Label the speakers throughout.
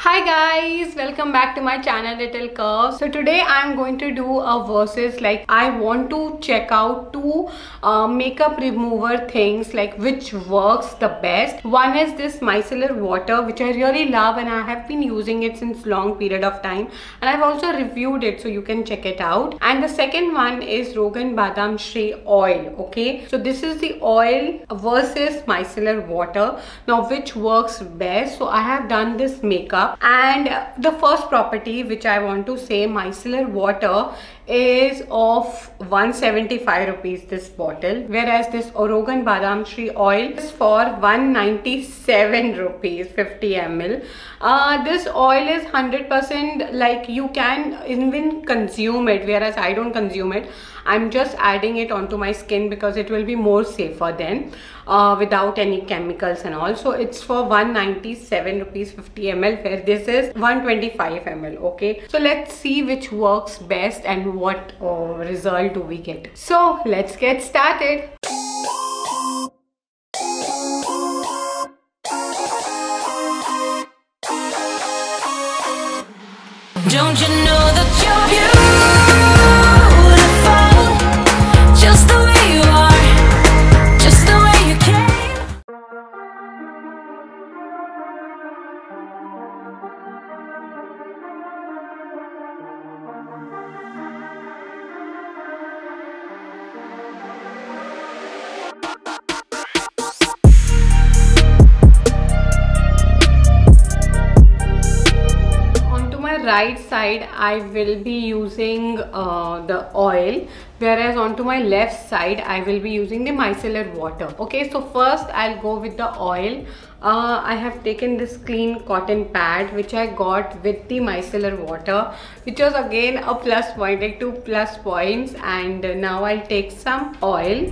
Speaker 1: Hi guys, welcome back to my channel Little Curves. So today I'm going to do a versus, like I want to check out two makeup remover things, like which works the best. One is this micellar water, which I really love and I have been using it since long period of time, and I've also reviewed it so you can check it out. And the second one is Rogan Badam Shea oil. Okay, so this is the oil versus micellar water. Now which works best? So I have done this makeup, and the first property which I want to say, micellar water is of 175 rupees this bottle, whereas this Rogan Badam Shea oil is for 197 rupees 50 ml. This oil is 100%, like you can even consume it, whereas I don't consume it. I'm just adding it onto my skin because it will be more safer then, without any chemicals and all. So it's for 197 rupees 50 ml, where this is 125 ml. Okay, so let's see which works best and what result do we get. So let's get started.
Speaker 2: Don't you know that you're beautiful, just the way you are, just the way you came.
Speaker 1: Right side I will be using the oil, whereas onto my left side I will be using the micellar water. Okay, so first I'll go with the oil. I have taken this clean cotton pad which I got with the micellar water, which was again a plus point, like 2 plus points. And now I'll take some oil.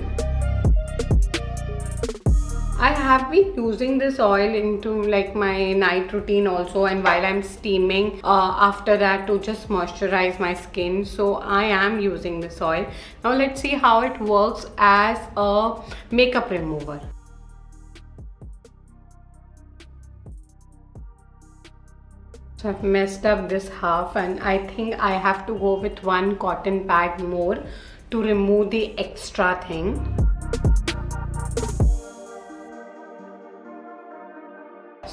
Speaker 1: I have been using this oil into like my night routine also, and while I'm steaming after that, to just moisturize my skin. So I am using this oil. Now let's see how it works as a makeup remover. So I've messed up this half, and I think I have to go with one cotton pad more to remove the extra thing.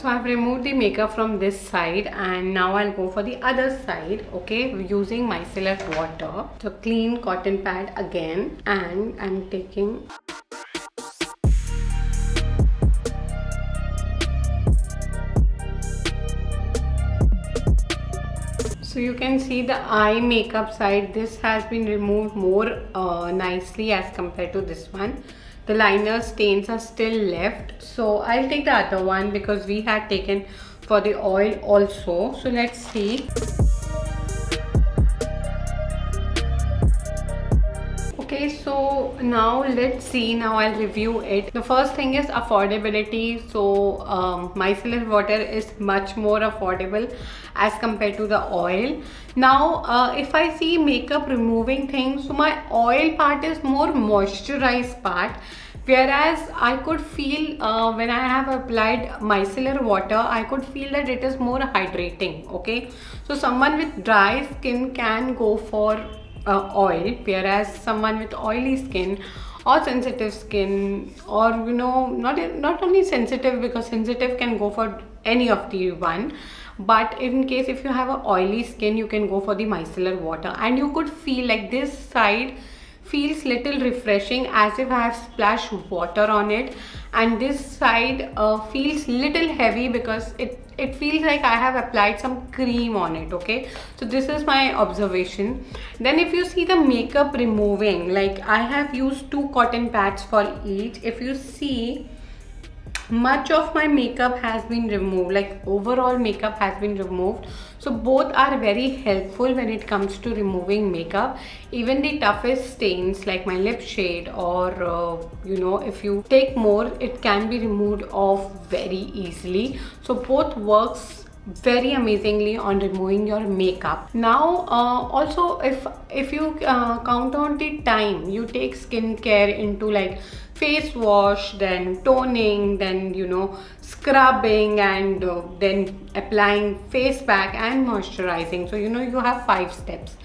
Speaker 1: So I've removed the makeup from this side, and now I'll go for the other side. Okay, using micellar water. So clean cotton pad again, and I'm taking so you can see the eye makeup side. This has been removed more nicely as compared to this one. The liner stains are still left, so I'll take the other one because we had taken for the oil also. So let's see. Okay, so now let's see. Now I'll review it. The first thing is affordability. So micellar water is much more affordable as compared to the oil. Now if I see makeup removing things, so my oil part is more moisturized part, whereas I could feel when I have applied micellar water, I could feel that it is more hydrating. Okay, so someone with dry skin can go for oil, whereas someone with oily skin or sensitive skin, or you know, not only sensitive, because sensitive can go for any of the one, but in case if you have a oily skin, you can go for the micellar water, and you could feel like this side feels little refreshing, as if I have splashed water on it, and this side feels little heavy because it feels like I have applied some cream on it. Okay, so this is my observation. Then if you see the makeup removing, like I have used 2 cotton pads for each. If you see, much of my makeup has been removed, like overall makeup has been removed. So both are very helpful when it comes to removing makeup. Even the toughest stains like my lip shade, or you know, if you take more, it can be removed off very easily. So both works very amazingly on removing your makeup. Now also if you count on the time you take skincare into like face wash, then toning, then scrubbing, and then applying face pack and moisturizing, so you have 5 steps.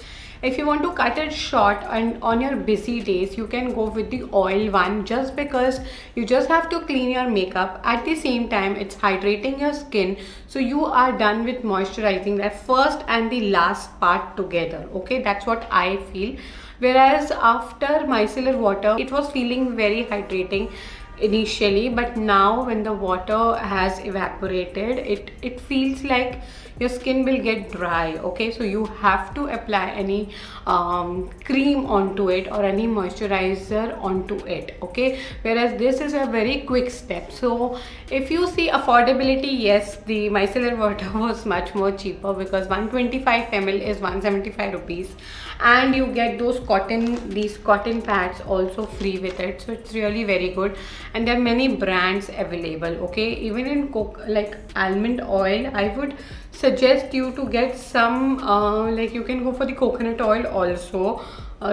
Speaker 1: If you want to cut it short and on your busy days, you can go with the oil one, just because you just have to clean your makeup. At the same time, it's hydrating your skin, so you are done with moisturizing that first and the last part together. Okay, that's what I feel. Whereas after micellar water, it was feeling very hydrating initially, but now when the water has evaporated, it feels like your skin will get dry. Okay, so you have to apply any cream onto it or any moisturizer onto it. Okay, whereas this is a very quick step. So if you see affordability, yes, the micellar water was much more cheaper, because 125 ml is 175 rupees, and you get these cotton pads also free with it, so it's really very good. And there are many brands available. Okay, even in like almond oil, I would suggest you to get some like you can go for the coconut oil also.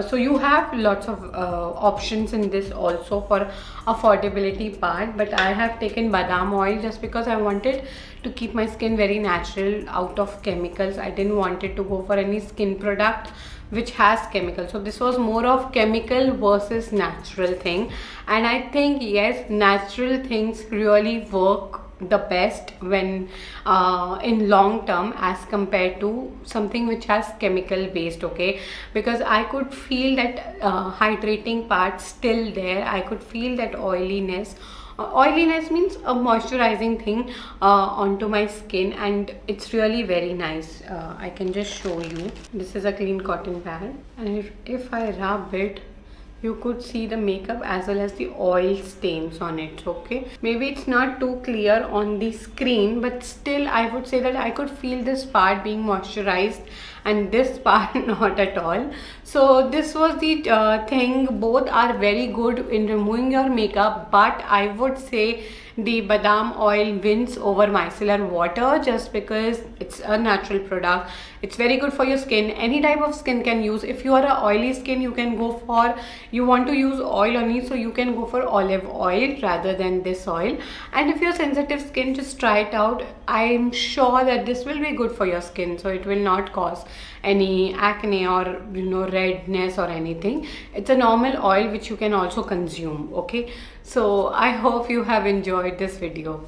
Speaker 1: So you have lots of options in this also for affordability part, but I have taken badam oil just because I wanted to keep my skin very natural, out of chemicals. I didn't want it to go for any skin product which has chemicals. So this was more of chemical versus natural thing, and I think yes, natural things really work the best when in long term as compared to something which has chemical based. Okay, because I could feel that hydrating part still there. I could feel that oiliness. Oiliness means a moisturizing thing onto my skin, and it's really very nice. I can just show you. This is a clean cotton pad, and if I rub it, you could see the makeup as well as the oil stains on it. Okay, maybe it's not too clear on the screen, but still I would say that I could feel this part being moisturized and this part not at all. So this was the thing. Both are very good in removing your makeup, but I would say the badam oil wins over micellar water, just because it's a natural product. It's very good for your skin. Any type of skin can use. If you are a oily skin, you can go for, you want to use oil only, so you can go for olive oil rather than this oil. And if you're sensitive skin, just try it out. I'm sure that this will be good for your skin, so it will not cause any acne or redness or anything. It's a normal oil which you can also consume. Okay, so I hope you have enjoyed this video.